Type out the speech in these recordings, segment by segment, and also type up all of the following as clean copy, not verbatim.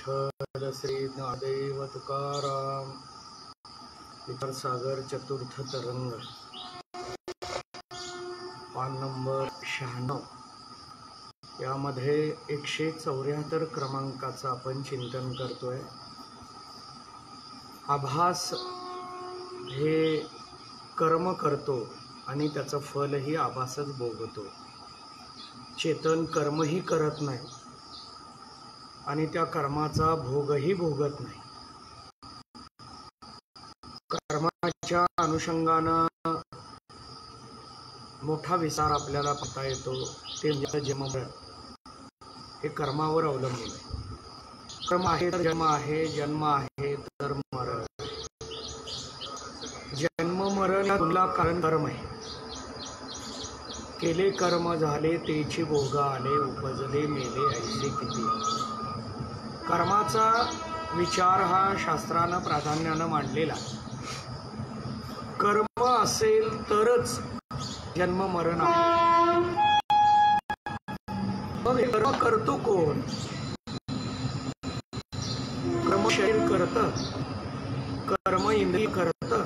विठ्ठल श्री ज्ञानदेव तुकाराम विचार सागर चतुर्थ तरंग पान नंबर 96 यामध्ये 174 क्रमांकाचं आपण चिंतन करतोय। आभास हे कर्म करतो आणि त्याचं फलही आभासच भोगतो। चेतन कर्मही करत नाही आणि त्या कर्माचा भोगही भोगत नाही। कर्माच्या अनुषंगानं मोठा विचार आपल्याला पाहता येतो ते म्हणजे जन्ममरण हे कर्मावर अवलंबून आहे। कर्म आहे तर जन्म आहे, जन्म आहे तर मरण। जन्म मरण याला कारण कर्म आहे। केले कर्म झाले तेची भोग आले, उपजले मेले ऐसे किती। कर्माचा विचार हा शास्त्रानं प्राधान्यानं मांडलेला। कर्म असेल तरच जन्म मरण आहे। मग हे कर्म करतो कोण? कर्म शरीर करतं, कर्म इंद्रिय करतं,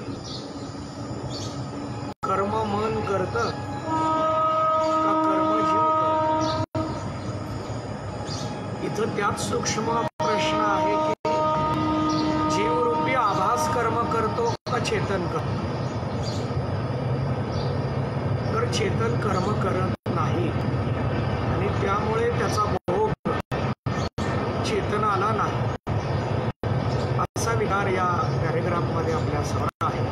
कर्म मन करतं का कर्म जीव करतं? इथं त्यात सूक्ष्म प्रश्न आहे की जीवरूपी आभास कर्म करतो का चेतन करतो? तर चेतन कर्म करत नाही आणि त्यामुळे त्याचा भोग चेतनाला नाही असा विचार या पॅरेग्राफमध्ये आपल्या समोर आहे।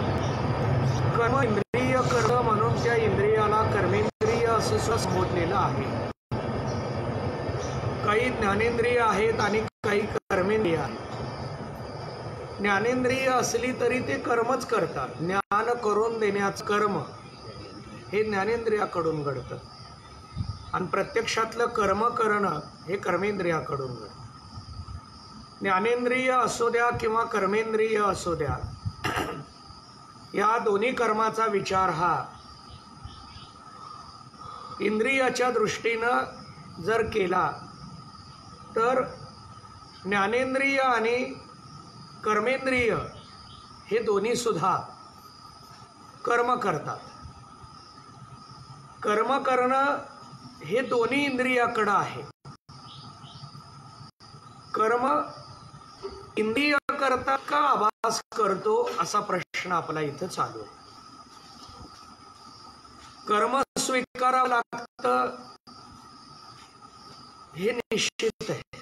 कर्म इंद्रिय कर्म म्हणून त्या इंद्रियाला कर्मेंद्रिय असं संबोधलेलं आहे। काही ज्ञानेंद्रिय आहेत आणि काही कर्मेंद्रिय आहेत। ज्ञानेंद्रिय असली तरी ते कर्मच करतात। ज्ञान करून देण्याचं कर्म हे ज्ञानेंद्रियाकडून घडतं आणि प्रत्यक्षातलं कर्म करणं हे कर्मेंद्रियाकडून घडतं। ज्ञानेंद्रिय असू द्या किंवा कर्मेंद्रिय असू द्या, या दोन्ही कर्माचा विचार हा इंद्रियाच्या दृष्टीनं जर केला तर ज्ञानेंद्रिय आणि कर्मेंद्रिय हे दोन्ही सुद्धा कर्म करतात। कर्म करणं हे दोन्ही इंद्रियाकडे आहे। कर्म इंद्रिय करतात का आभास करतो असा प्रश्न आपला इथं चालू आहे। कर्म स्वीकारावं लागतं हे निश्चित आहे,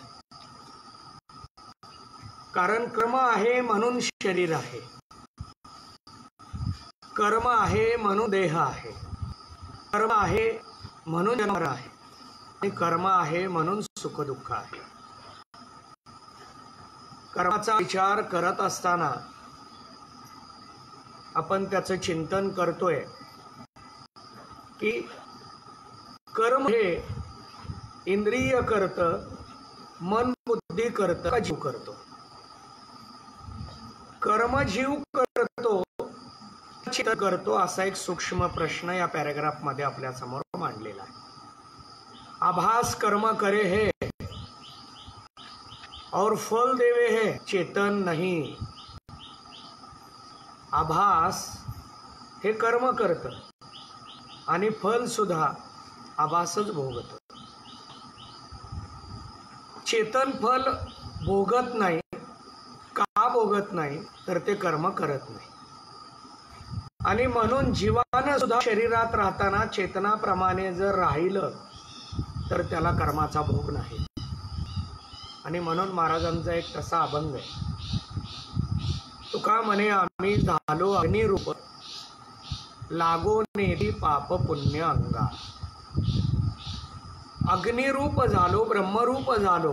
कारण कर्म आहे म्हणून शरीर आहे, कर्म आहे म्हणून देह आहे, कर्म आहे म्हणून जन्म आहे आणि कर्म आहे म्हणून सुख दुःख आहे। कर्माचा विचार करत असताना आपण त्याचं चिंतन करतोय की कर्म हे इंद्रिय करतं, मन बुद्धी करतं का जीव करतो? कर्म जीव करतो चित्त करतो असा एक सूक्ष्म प्रश्न या पॅरेग्राफ मध्ये आपल्या समोर मांडलेला आहे। आभास कर्म करे है और फल देवे है, चेतन नहीं। आभास हे कर्म करतं आणि फल सुद्धा आभासच भोगतं। चेतन फल भोगत नाही का भोगत नाही तर ते कर्म करत नाही आणि म्हणून जीवानं सुद्धा शरीरात राहताना चेतनाप्रमाणे जर राहिलं तर त्याला कर्माचा भोग नाही। आणि म्हणून महाराजांचा एक तसा अभंग आहे, तुका म्हणे आम्ही झालो अग्निरूप, लागो नेली पाप पुण्य अंगा। अग्निरूप झालो, ब्रह्मरूप झालो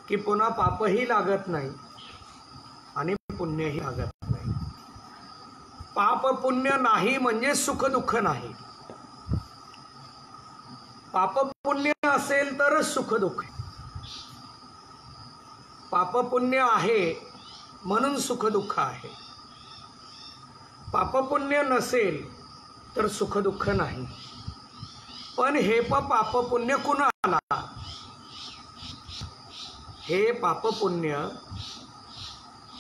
की पुन्हा पापही लागत नाही आणि पुण्यही लागत नाही। पाप पुण्य नाही म्हणजे सुख दुःख नाही। पाप पुण्य असेल तर सुख दुःख। पाप पुण्य आहे म्हणून सुख दुःख आहे। पाप पुण्य नसेल तर सुख दुःख नाही। पण हे पाप पुण्य कुणाला? हे पापपुण्य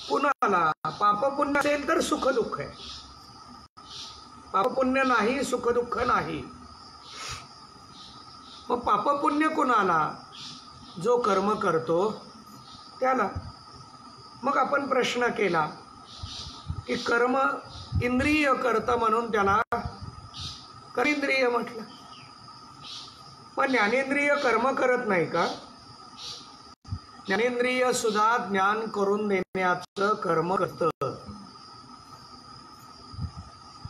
कुणाला? पापपुण्य असेल तर सुख दुःख आहे, पापपुण्य नाही सुख दुःख नाही. मग पापपुण्य कुणाला? जो कर्म करतो त्याला. मग आपण प्रश्न केला की कर्म इंद्रिय करतं म्हणून त्याला कर्मेंद्रिय म्हटलं. पण ज्ञानेंद्रिय कर्म करत नाही का? ज्ञानेंद्रिय सुद्धा ज्ञान करून देण्याचं कर्म करतं.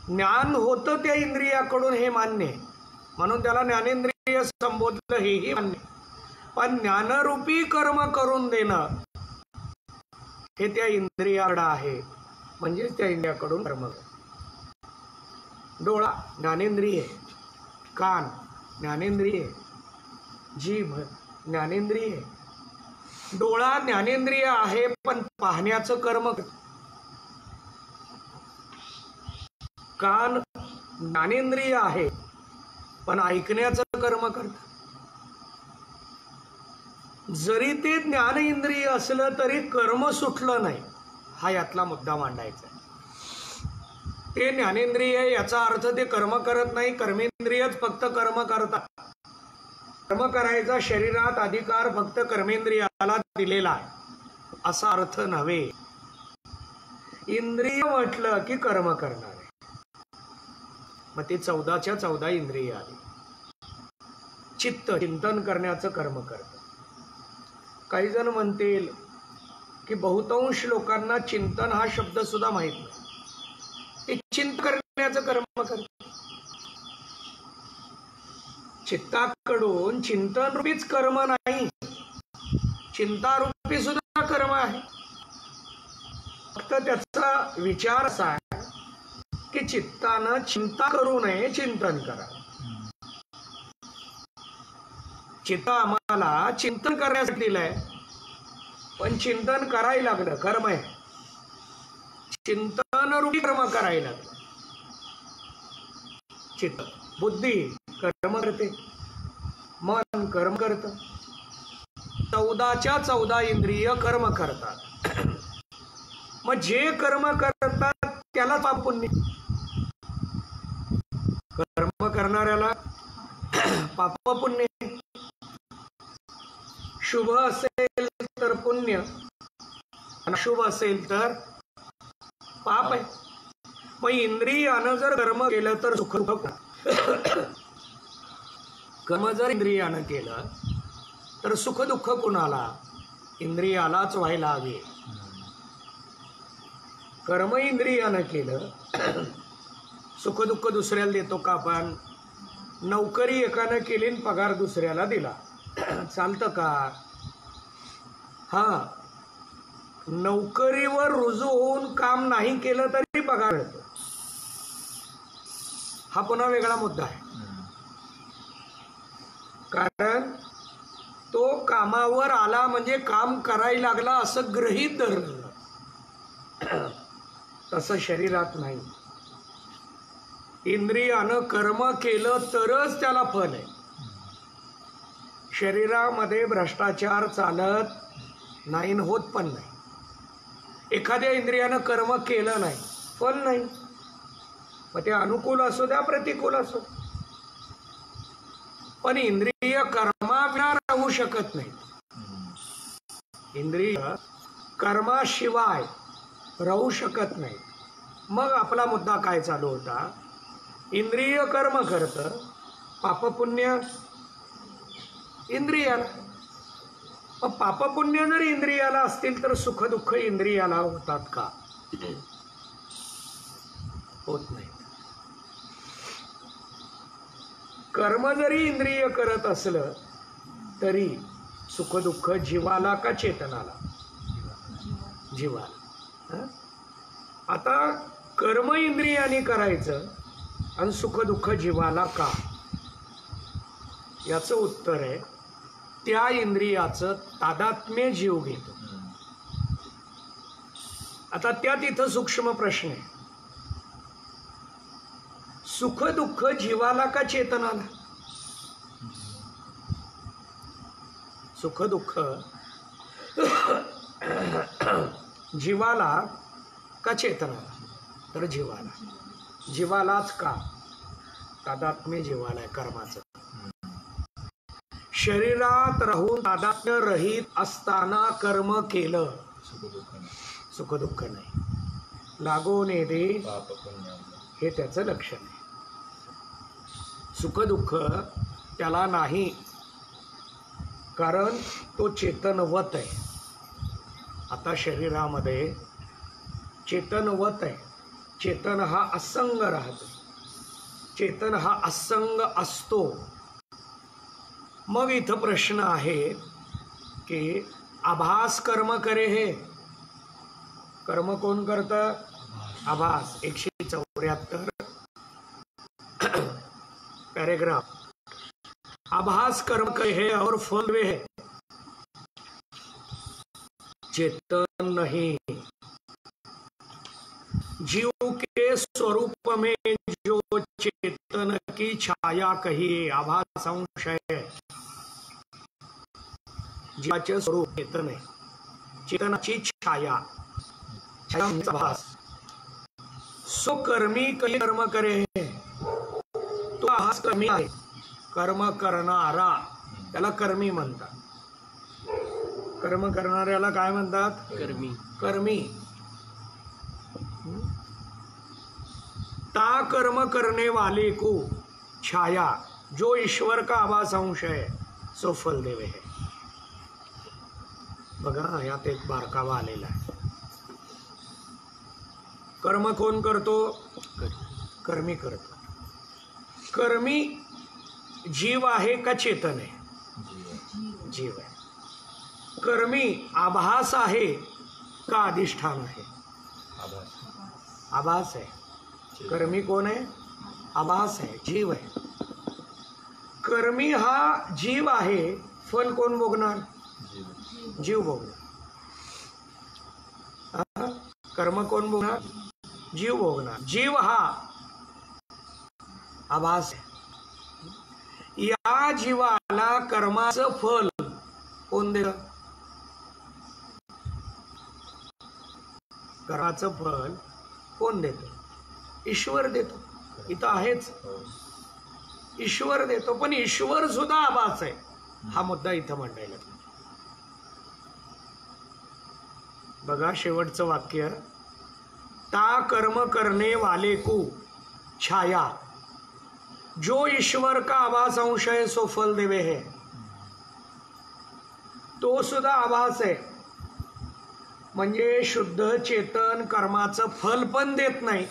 ज्ञान होतं त्या इंद्रियाकडून हे मान्य, म्हणून त्याला ज्ञानेंद्रिय संबोधलं हेही मान्य. पण ज्ञानरूपी कर्म करून देणं हे त्या इंद्रियाकडं आहे, म्हणजे त्या इंद्रियाकडून कर्म. डोळा ज्ञानेंद्रिय, कान ज्ञानेंद्रिय, जीभ ज्ञानेंद्रिय. डोळा ज्ञानेंद्रिय आहे पण पाहण्याचं कर्म. कान ज्ञानेंद्रिय आहे पण ऐकण्याचं कर्म करत. जरी ते ज्ञान इंद्रिय असलं तरी कर्म सुटलं नाही, हा यातला मुद्दा मांडायचा. ते ज्ञानेंद्रिय याचा अर्थ ते कर्म करत नाही, कर्मेंद्रियच फक्त कर्म करतात. कर्म करायचा शरीरात अधिकार फक्त कर्मेंद्रियाला दिलेला आहे असा अर्थ नव्हे. इंद्रिय म्हटलं की कर्म करणार आहे. मग ते 14च्या 14 इंद्रिय आली. चित्त चिंतन करण्याचं कर्म करतं. काही जण म्हणतील की बहुतांश लोकांना चिंतन हा शब्द सुद्धा माहित नाही. ते चिंतन करण्याचं कर्म करतं. चित्ताकडून चिंतन रूपीच कर्म नाही, चिंतारूपी सुद्धा कर्म आहे. फक्त त्याचा विचार असा आहे की चित्तानं चिंता करू नये, चिंतन करा. चित्त आम्हाला चिंतन करण्यासाठी दिलंय, पण चिंतन करायला लागलं कर्म आहे. चिंतन रूपी कर्म करायला लागलं. चित्त बुद्धी कर्म करते, मन कर्म करतं. 14च्या 14 इंद्रिय कर्म करतात. मग जे कर्म करतात त्याला पाप पुण्य. कर्म करणाऱ्याला पाप पुण्य. शुभ असेल तर पुण्य, अशुभ असेल तर पाप आहे. मग इंद्रियानं जर कर्म केलं तर सुख दुःख. कर्म जर इंद्रियानं केलं तर सुख दुःख कुणाला? इंद्रियालाच व्हायला हवे. कर्म इंद्रियानं केलं, सुख दुःख दुसऱ्याला देतो का आपण? नोकरी एकानं केली आणि पगार दुसऱ्याला दिला, चालतं का? हा, नोकरीवर रुजू होऊन काम नाही केलं तरी पगार मिळतो, हा पुन्हा वेगळा मुद्दा आहे. कारण तो कामावर आला म्हणजे काम करायला लागला असं गृहीत धरलं. तसं शरीरात नाही. इंद्रियानं कर्म केलं तरच त्याला फल आहे. शरीरामध्ये भ्रष्टाचार चालत नाही, होत पण नाही. एखाद्या इंद्रियानं कर्म केलं नाही, फल नाही. मग ते अनुकूल असो द्या प्रतिकूल असो, पण इंद्रिय कर्माविना राहू शकत नाही. इंद्रिय कर्माशिवाय राहू शकत नाही. मग आपला मुद्दा काय चालू होता? इंद्रिय कर्म करतं, पापपुण्य इंद्रियाला. मग पापपुण्य जर इंद्रियाला असतील तर सुख दुःख इंद्रियाला होतात का? होत नाही. कर्म जरी इंद्रिय करत असलं तरी सुख दुःख जीवाला का चेतनाला? जीवाला. आता कर्म इंद्रियाने करायचं आणि सुख दुःख जीवाला का? याचं उत्तर आहे त्या इंद्रियाचं तादात्म्य जीव घेतो. आता त्यात इथं सूक्ष्म प्रश्न आहे, सुख दुःख जीवाला का चेतनाला? सुख दुःख जीवाला का चेतनाला? तर जीवाला. जीवालाच का? तादात्म्य जीवाला आहे कर्माचं. शरीरात राहून तादात्म्य रहित असताना कर्म केलं, सुख दुःख नाही. लागो नेदे हे त्याचं लक्षण आहे. सुख दुःख त्याला नाही, कारण तो चेतनवत आहे. आता शरीरामध्ये चेतनवत आहे. चेतन हा असंग राहतो, चेतन हा असंग असतो. मग इथं प्रश्न आहे की आभास कर्म करे. हे कर्म कोण करतं? आभास. 174 पैराग्राफ. आभास कर्म करे है और फल वे है, चेतन नहीं. जीव के स्वरूप में जो चेतन की छाया कही, आभास अंश है. जीवाचे स्वरूप चेतन आहे, चेतनाची छाया, छाया म्हणजे आभास. सो कर्मी काही कर्म करे है, तो आभास कर्मी आहे. कर्म करणारा त्याला कर्मी म्हणतात. कर्म करणाऱ्याला काय म्हणतात? कर्मी. कर्मी. ता कर्म करने वाले को छाया जो ईश्वर का आभास अंश है सो फल देवे है. बघा यात एक बारकावा आलेला आहे. कर्म कोण करतो? कर्मी करतो. कर्मी जीव आहे का चेतन आहे? जीव आहे. कर्मी आभास आहे का अधिष्ठान आहे? आभास आहे. कर्मी कोण आहे? आभास आहे, जीव आहे. कर्मी हा जीव आहे, फल कोण भोगणार? जीव भोगणार. कर्म कोण भोगणार? जीव भोगणार. जीव हा आभास आहे. या जीवाला कर्माचं फल कोण देतं? कर्माचं फल कोण देतो? ईश्वर देतो. इथं आहेच, ईश्वर देतो. पण ईश्वर सुद्धा आभास आहे, हा मुद्दा इथं मांडायला. बघा शेवटचं वाक्य. ता कर्म करने वाले को छाया जो ईश्वर का आभास अंश है सो फल देवे है. तो सुद्धा आभास आहे. म्हणजे शुद्ध चेतन कर्माचं फल पण देत नाही,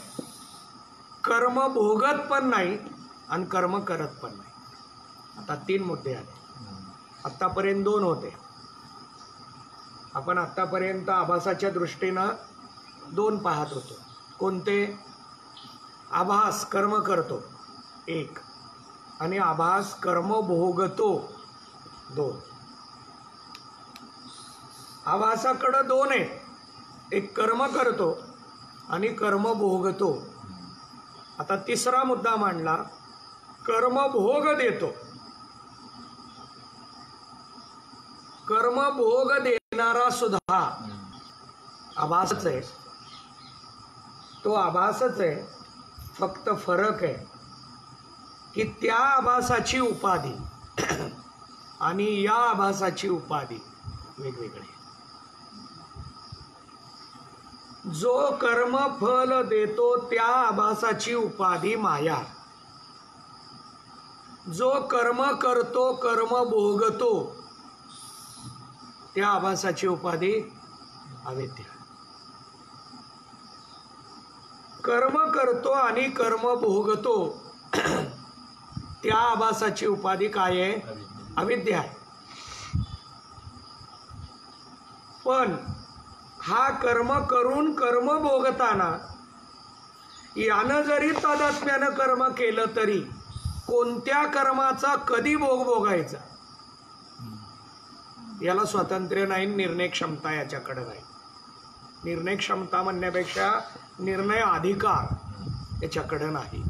कर्म भोगत पण नाही आणि कर्म करत पण नाही. आता 3 मुद्दे आले. आत्तापर्यंत 2 होते. आपण आत्तापर्यंत आभासाच्या दृष्टीनं 2 पाहत होतो. कोणते? आभास कर्म करतो 1 आणि आभास कर्म भोगतो 2. आभासाकडं 2 आहेत. एक कर्म करतो आणि कर्म भोगतो. आता 3रा मुद्दा मांडला, कर्म भोग देतो. कर्म भोग देणारा सुद्धा आभासच आहे. तो आभासच आहे, फक्त फरक आहे की त्या आभासाची उपाधी आणि या आभासाची उपाधी वेगवेगळी. जो कर्म फल देतो त्या आभासाची उपाधी माया. जो कर्म करतो, कर्म भोगतो, त्या आभासाची उपाधी अविद्या. कर्म करतो आणि कर्म भोगतो त्या आभासाची उपाधी काय आहे? अविद्या आहे. पण हा कर्म करून कर्म भोगताना यानं जरी तादात्म्यानं कर्म केलं तरी कोणत्या कर्माचा कधी भोग भोगायचा याला स्वातंत्र्य नाही, निर्णय क्षमता याच्याकडे नाही. निर्णय क्षमता म्हणण्यापेक्षा निर्णय अधिकार याच्याकडे नाही.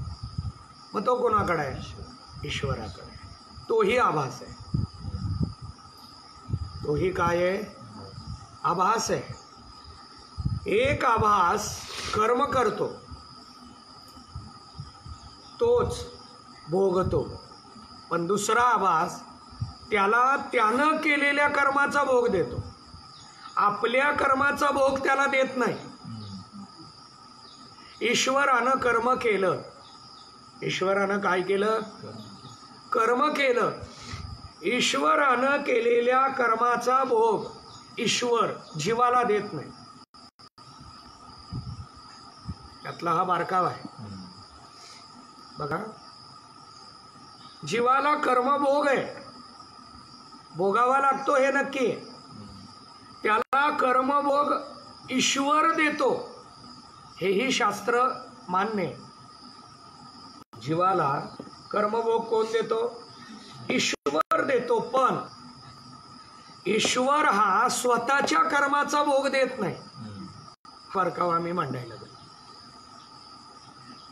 मग तो कोणाकडे आहे? ईश्वराकडे. तोही आभास आहे. तोही काय आहे? आभास आहे. एक आभास कर्म करतो, तोच भोगतो, पण दुसरा आभास त्याला त्यानं केलेल्या कर्माचा भोग देतो. आपल्या कर्माचा भोग त्याला देत नाही. ईश्वरानं कर्म केलं, ईश्वरानं काय केलं? कर्म केलं. ईश्वरानं केलेल्या कर्माचा भोग ईश्वर जीवाला देत नाही. त्यातला हा बारकावा आहे बघा. जीवाला कर्मभोग आहे, भोगावा लागतो हे नक्की आहे. त्याला कर्मभोग ईश्वर देतो हेही शास्त्र मान्य आहे. जीवाला कर्मभोग कोण देतो? ईश्वर देतो. पण ईश्वर हा स्वतःच्या कर्माचा भोग देत नाही. फरकावा मी मांडायला लागलो.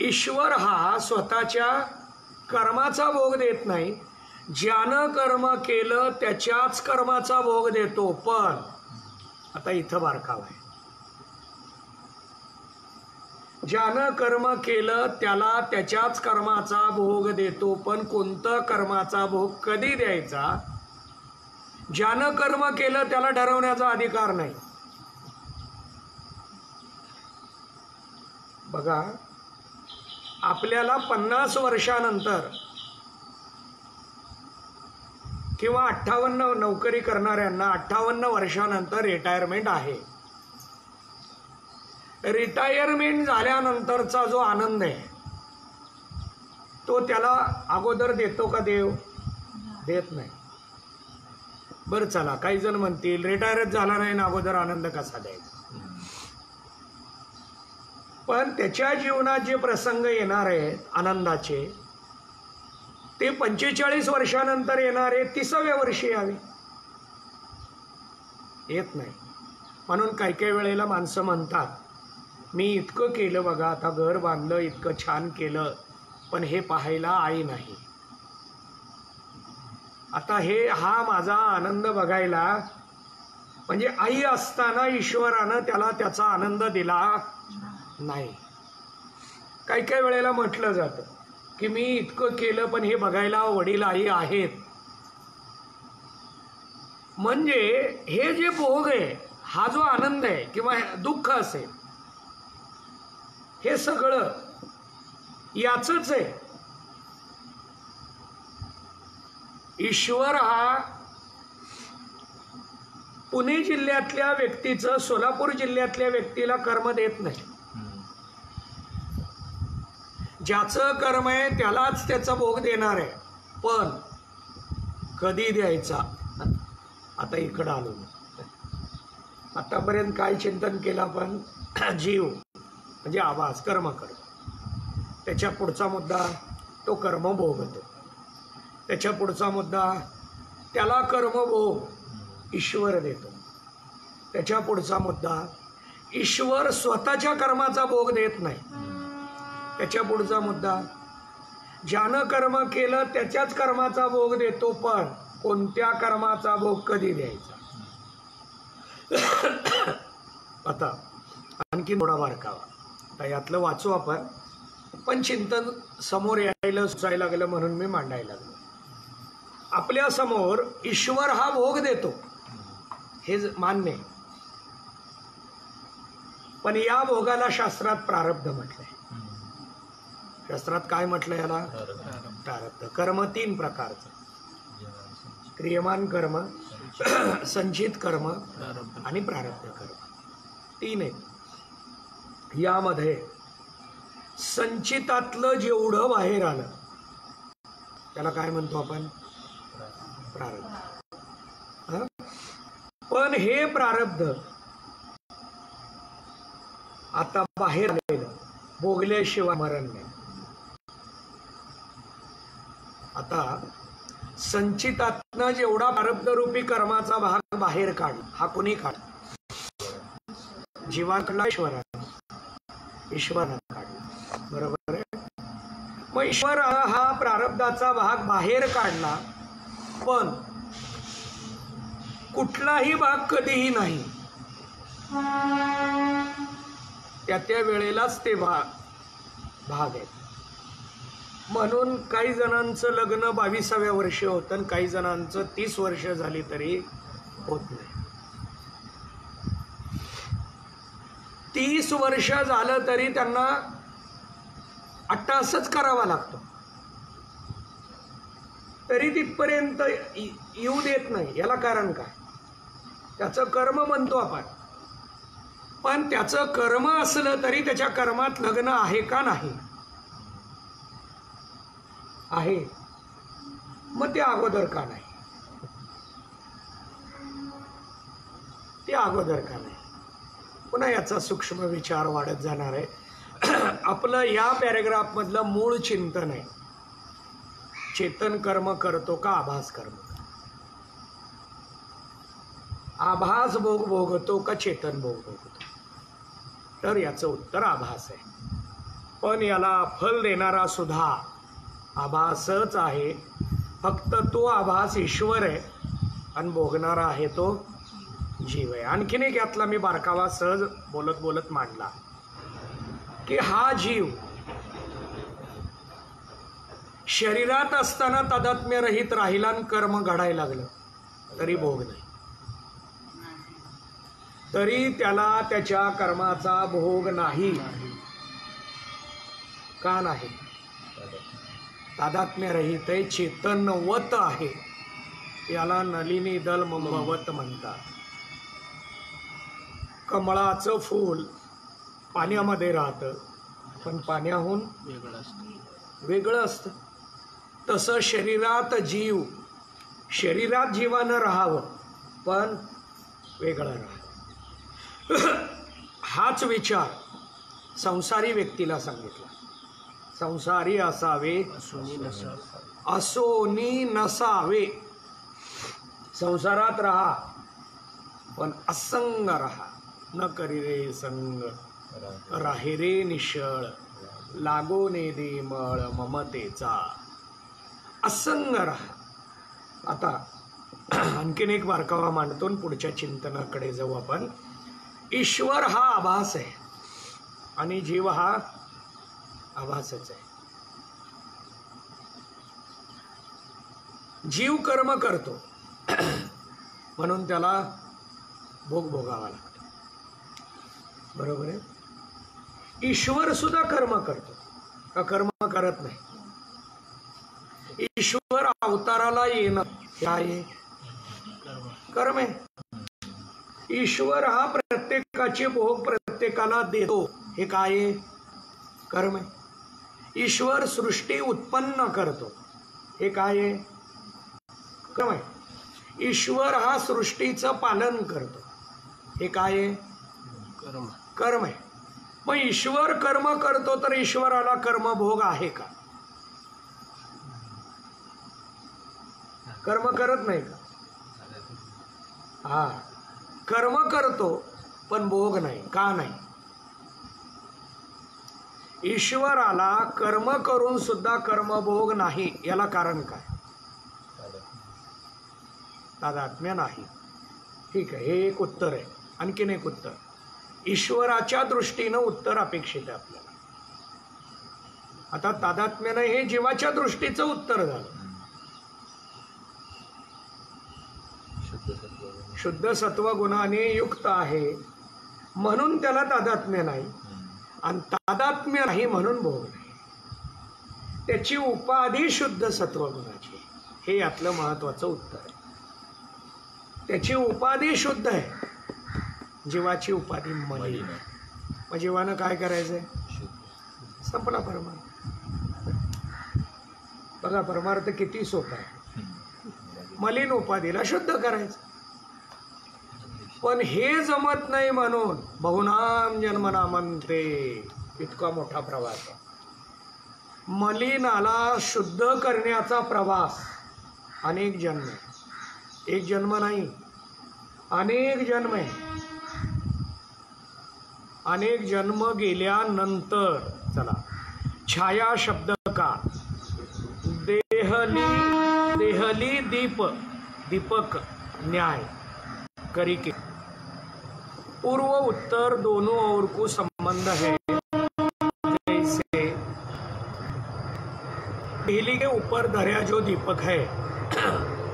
ईश्वर हा स्वतःच्या कर्माचा भोग देत नाही. ज्यानं कर्म केलं त्याच्याच कर्माचा भोग देतो. पण आता इथं बारकावा आहे. ज्यानं कर्म केलं त्याला त्याच्याच कर्माचा भोग देतो. पण कोणतं कर्माचा भोग कधी द्यायचा? ज्यानं कर्म केलं त्याला ठरवण्याचा अधिकार नाही. बघा, आपल्याला 50 वर्षानंतर किंवा 58 नोकरी करणाऱ्यांना 58 वर्षानंतर रिटायरमेंट आहे. रिटायरमेंट झाल्यानंतरचा जो आनंद आहे तो त्याला अगोदर देतो का देव? देत नाही. बरं चला, काही जण म्हणतील रिटायरच झाला नाही ना अगोदर आनंद कसा द्यायचा? पण त्याच्या जीवनात जे प्रसंग येणार आहेत आनंदाचे ते 45 वर्षानंतर येणारे 30व्या वर्षी यावे. येत नाही. म्हणून काही काही वेळेला माणसं म्हणतात मी इतकं केलं बघा, आता घर बांधलं, इतकं छान केलं, पण हे पाहायला आई नाही. आता हा माझा आनंद बघायला, म्हणजे आई असताना ईश्वरानं त्याला त्याचा आनंद दिला नाही. काही काही वेळेला म्हटलं जातं की मी इतकं केलं पण हे बघायला वडील आई आहेत. म्हणजे हे जे भोग आहे, हा जो आनंद आहे किंवा दुःख असेल, हे सगळं याचंच आहे. ईश्वर हा पुणे जिल्ह्यातल्या व्यक्तीचं सोलापूर जिल्ह्यातल्या व्यक्तीला कर्म देत नाही. ज्याचं कर्म आहे त्यालाच त्याचा भोग देणार आहे. पण कधी द्यायचा? आता इकडं आलो. आतापर्यंत काय चिंतन केलं आपण? जीव म्हणजे आभास, कर्म करतो. त्याच्या पुढचा मुद्दा तो कर्म भोगतो. त्याच्या पुढचा मुद्दा त्याला कर्मभोग ईश्वर देतो. त्याच्या पुढचा मुद्दा ईश्वर स्वतःच्या कर्माचा भोग देत नाही. त्याच्या पुढचा मुद्दा ज्यानं कर्म केलं त्याच्याच कर्माचा भोग देतो. पण कोणत्या कर्माचा भोग कधी द्यायचा? आता आणखी थोडा बारकावा. आता यातलं वाचू आपण, पण चिंतन समोर यायला सुचायला लागलं म्हणून मी मांडायला लागलो. आपल्या समोर ईश्वर हा भोग देतो हे मान्य आहे. पण या भोगाला शास्त्रात प्रारब्ध म्हटलंय. शास्त्रात काय म्हटलं याला? प्रारब्ध. कर्म 3 प्रकारचं: क्रियमान कर्म, संचित कर्म आणि प्रारब्ध कर्म. 3 आहेत. यामध्ये संचितातलं जेवढं बाहेर आलं त्याला काय म्हणतो आपण? प्रारब्ध. पण हे प्रारब्ध आता बाहेर आलेलं भोगल्याशिवाय मरण नाही. आता संचितातनं जेवढा प्रारब्ध रूपी कर्माचा भाग बाहेर काढ, हा कुणी काढ? जीवाकडला ईश्वरानं काढला. बरोबर आहे. मग ईश्वर हा प्रारब्धाचा भाग बाहेर काढला, पण कुठलाही भाग कधीही नाही त्या वेळेलाच ते भाग आहेत. म्हणून काही जणांचं लग्न 22व्या वर्षी होतं आणि काही जणांचं 30 वर्ष झाली तरी होत नाही. 30 वर्ष झालं तरी त्यांना अट्टासच करावा लागतो, तरी तिथपर्यंत येऊ देत नाही. याला कारण काय? त्याचं कर्म म्हणतो आपण, पण त्याचं कर्म असलं तरी त्याच्या कर्मात लग्न आहे का नाही? आहे. मग ते अगोदर का नाही? ते अगोदर का नाही? पुन्हा याचा सूक्ष्म विचार वाढत जाणार आहे. आपलं या पॅरेग्राफ मधलं मूळ चिंतन आहे, चेतन कर्म करतो का आभास कर्म? आभास भोग भोगतो का चेतन भोग भोगतो? तर याचं उत्तर आभास आहे. पण याला फल देणारा सुद्धा आभासच आहे. फक्त तो आभास ईश्वर आहे आणि भोगणारा आहे तो जीव आहे. आणखीन एक यातला मी बारकावा सहज बोलत बोलत मांडला की हा जीव शरीरात असताना तादात्म्य रहित राहिला आणि कर्म घडायला लागलं तरी भोग नाही, तरी त्याला त्याच्या कर्माचा भोग नाही. का नाही? तादात्म्य रहित आहे, चेतनवत आहे. याला नलिनी दल ममवत म्हणतात. कमळाचं फूल पाण्यामध्ये राहतं पण पाण्याहून वेगळं असतं. तसं शरीरात जीव, शरीरात जीवानं राहावं पण वेगळं राहावं. हाच विचार संसारी व्यक्तीला सांगितला. संसारी असावे असोनी नसावे. संसारात राहा पण असंग राहा. न करी रे संग राहे रे निश्चळ, लागो ने दे मळ ममतेचा. असंग राहा. आता आणखीन एक बारकावा मांडतो आणि पुढच्या चिंतनाकडे जाऊ आपण. ईश्वर हा आभास आहे आणि जीव हा आभासच आहे. जीव कर्म करतो म्हणून त्याला भोग भोगावा लागतो. बरोबर आहे. ईश्वर सुद्धा कर्म करतो का कर्म करत नाही? ईश्वर अवताराला येणं काय कर्म आहे. ईश्वर हा प्रत्येकाचे भोग प्रत्येकाला देतो हे काय कर्म आहे. ईश्वर सृष्टी उत्पन्न करतो हे काय कर्म आहे. ईश्वर हा सृष्टीचं पालन करतो हे काय कर्म आहे. मग ईश्वर कर्म करतो तर ईश्वराला कर्मभोग आहे का? कर्म करत नाही का? हा, कर्म करतो पण भोग नाही. का नाही? ईश्वराला कर्म करून सुद्धा कर्मभोग नाही. याला कारण काय? तादात्म्य नाही. ठीक आहे, हे एक उत्तर आहे. आणखीन एक उत्तर ईश्वराच्या दृष्टीनं उत्तर अपेक्षित आहे आपल्याला. आता तादात्म्यानं हे जीवाच्या दृष्टीचं उत्तर झालं. शुद्ध सत्वगुणाने युक्त आहे म्हणून त्याला तादात्म्य नाही, आणि तादात्म्य नाही म्हणून भोग नाही. त्याची उपाधी शुद्ध सत्वगुणाची. हे यातलं महत्वाचं उत्तर आहे. त्याची उपाधी शुद्ध आहे, जीवाची उपाधी मलिन. मग जीवानं काय करायचंय? संपला परमार्थ. बघा परमार्थ किती सोपा आहे. मलिन उपाधीला शुद्ध करायचं. पण हे जमत नाही म्हणून बहुनाम जन्मना म्हणते. इतका मोठा प्रवास आहे. मलिनाला शुद्ध करण्याचा प्रवास अनेक जन्म आहे. एक जन्म नाही, अनेक जन्म आहे. अनेक जन्म गेल्यानंतर चला छाया शब्द का देहली दीपक न्याय करी के पूर्व उत्तर दोनों ओर को संबंध संबंध है जैसे पहली के ऊपर धरा जो दीपक है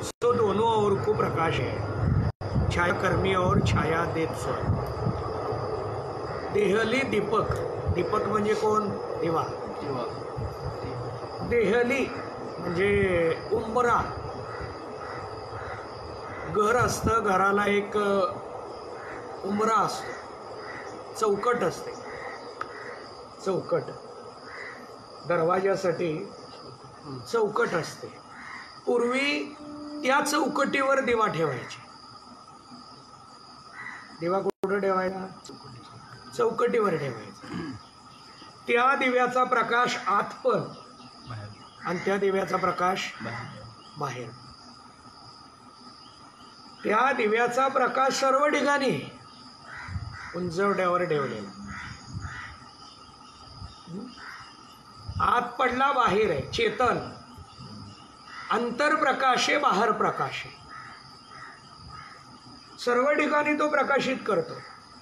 सो दोनों ओर को प्रकाश है, छाया कर्मी और छाया देत स्वर। देहली दीपक, दीपक म्हणजे कोण? दिवा। देहली म्हणजे उंबरा, घर असतं, घराला एक उंबरा असतो, चौकट असते, चौकट दरवाजासाठी चौकट असते। पूर्वी त्या चौकटीवर दिवा ठेवायचे। दिवा कुठे ठेवायचा? चौकटीवर ठेवायचा। त्या दिव्याचा प्रकाश आत पण आणि त्या दिव्याचा प्रकाश बाहेर। त्या दिव्याचा प्रकाश सर्व ठिकाणी उंचवट्यावर ठेवलेला, आत पडला बाहेर आहे, चेतन अंतर प्रकाश आहे, बाहेर प्रकाश आहे, सर्व ठिकाणी तो प्रकाशित करतो।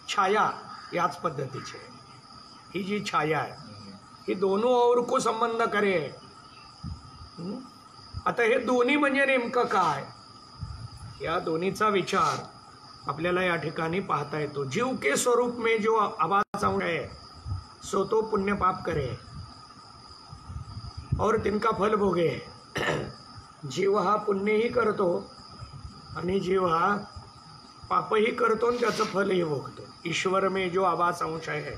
छाया याच पद्धतीची आहे, ही जी छाया आहे ही दोनों ओर को संबंध करे। आता हे दोन्ही म्हणजे नेमकं काय? या दोन्हीचा विचार आपल्याला या ठिकाणी पाहता येतो। जीव के स्वरूप में जो आवाज है सो तो पुण्य पाप करे और तिनका फल भोगे। जीव हा पुण्यही करतो आणि जीव हा पापही करतो आणि त्याचं फलही भोगतो। ईश्वर में जो आवाज अंश है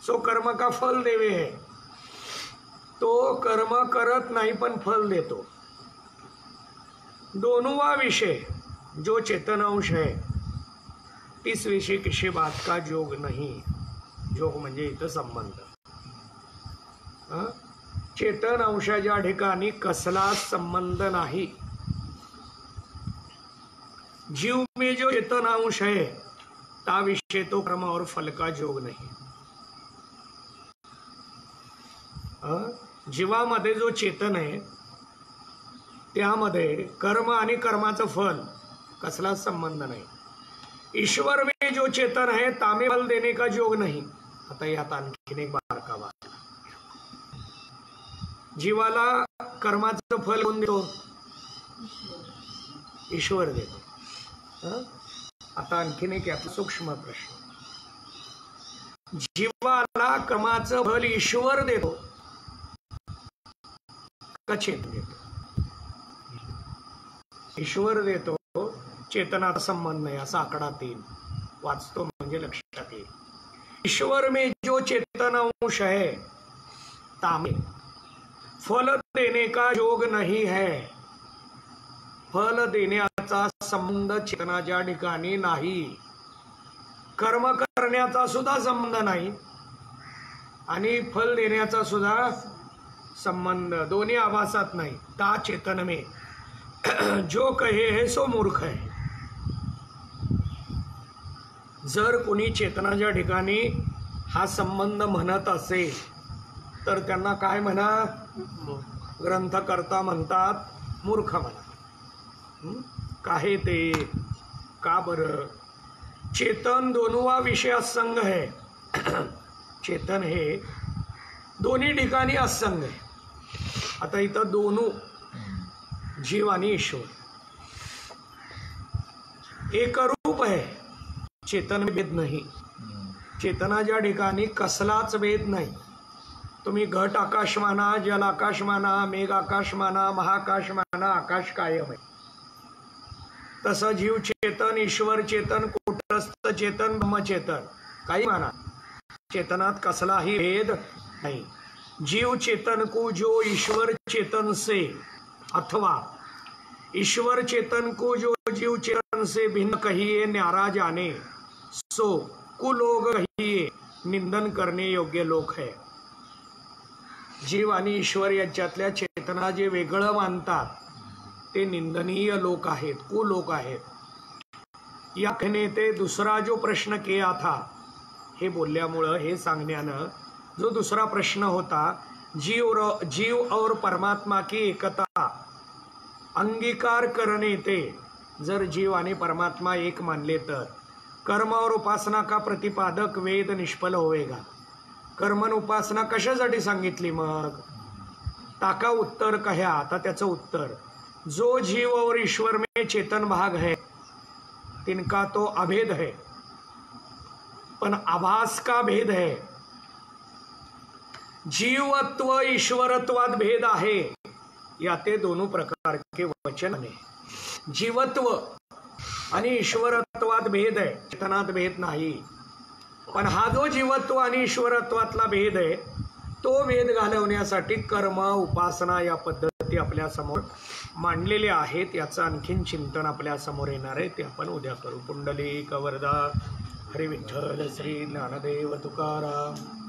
सो कर्म का फल देवे है, तो कर्म करत नाही पण फल देतो। दोनों विषय जो चेतन अंश है तीस विषय किसी बात का जोग नहीं। जोग म्हणजे इथं संबंध। चेतन अंशाच्या ठिकाणी कसला संबंध नाही। जीव में जो चेतन अंश है ता विषय तो कर्म और फल का जोग नहीं। जीवामध्ये जो चेतन आहे त्यामध्ये कर्म आणि कर्माचं फल कसला संबंध नाही। ईश्वर में जो चेतन है तामे फल देने का जोग नहीं। आता यात आणखीन एक बारका बात, जीवाला कर्माचं फल कोण देतो? ईश्वर देतो। आता आणखीन एक याचा सूक्ष्म प्रश्न, जीवाला कर्माचं फल ईश्वर देतो का चेतन देतो? ईश्वर देतो, चेतनाचा संबंध नाही असा आकडा 3 वाचतो म्हणजे लक्षात येईल। ईश्वर में जो चेतन अंश है तामे फल देने का योग नहीं है। फल देण्याचा संबंध चेतनाच्या ठिकाणी नाही, कर्म करण्याचा सुद्धा संबंध नाही आणि फल देण्याचा सुद्धा संबंध, दोन्ही आभासात नाही। ता चेतन में जो कहे है सो मूर्ख है। जर कोणी चेतनाच्या ठिकाणी हा संबंध म्हणत असेल तर त्यांना काय म्हणा? ग्रंथकर्ता म्हणतात मूर्ख म्हणा। काहे ते? का बरं? चेतन दोनों विषय असंग है। चेतन हे दोन्ही ठिकाणी असंग आहे। आता इथं दोनों जीव आणि ईश्वर एकरूप है, चेतन में भेद नाही। चेतनाच्या ठिकाणी कसलाच भेद नाही। तुम्ही घट आकाश माना, जल आकाश माना, मेघ आकाश माना, महाकाश माना, आकाश कायम आहे। तसं जीव चेतन, ईश्वर चेतन, कूटस्थ चेतन, ब्रह्मचेतन काही माना, चेतनात कसलाही भेद नहीं। जीव चेतन को जो ईश्वर चेतन से अथवा ईश्वर चेतन को जो जीव चेतन से भिन्न कहिए न्यारा जाने सो कुलोग कहिए निंदन करने योग्य लोक है। जीव आणि ईश्वर यांच्यातल्या चेतना जे वेगळं मानतात ते निंदनीय लोक आहेत, कुलोक आहेत। या कहने ते दूसरा जो प्रश्न किया था हे बोलल्यामुळं, हे सांगण्यानं जो दूसरा प्रश्न होता, जीव और परमात्मा की एकता अंगीकार करणे ते, जर जीव आणि परमात्मा एक मानले तर कर्म और उपासना का प्रतिपादक वेद निष्फल होवेगा. कर्मन उपासना कशासाठी सांगितली मग? टाका उत्तर कह्या. आता त्याचं उत्तर, जो जीव और ईश्वर में चेतन भाग है तिनका तो अभेद है, पण आभास का भेद है. जीवत्व ईश्वरत्वात भेद आहे, याते दोनों प्रकार के वचन है. जीवत्व आणि ईश्वरत्वात भेद आहे, चेतनात भेद नाही. पण हा जो जीवत्व आणि ईश्वरत्वातला भेद आहे, तो भेद घालवण्यासाठी कर्म उपासना या पद्धती आपल्या समोर मांडलेल्या आहेत. याचं आणखीन चिंतन आपल्या समोर येणार आहे, ते आपण उद्या करू. पुंडलिक वरदा. हरी विठ्ठल. श्री ज्ञानदेव तुकाराम.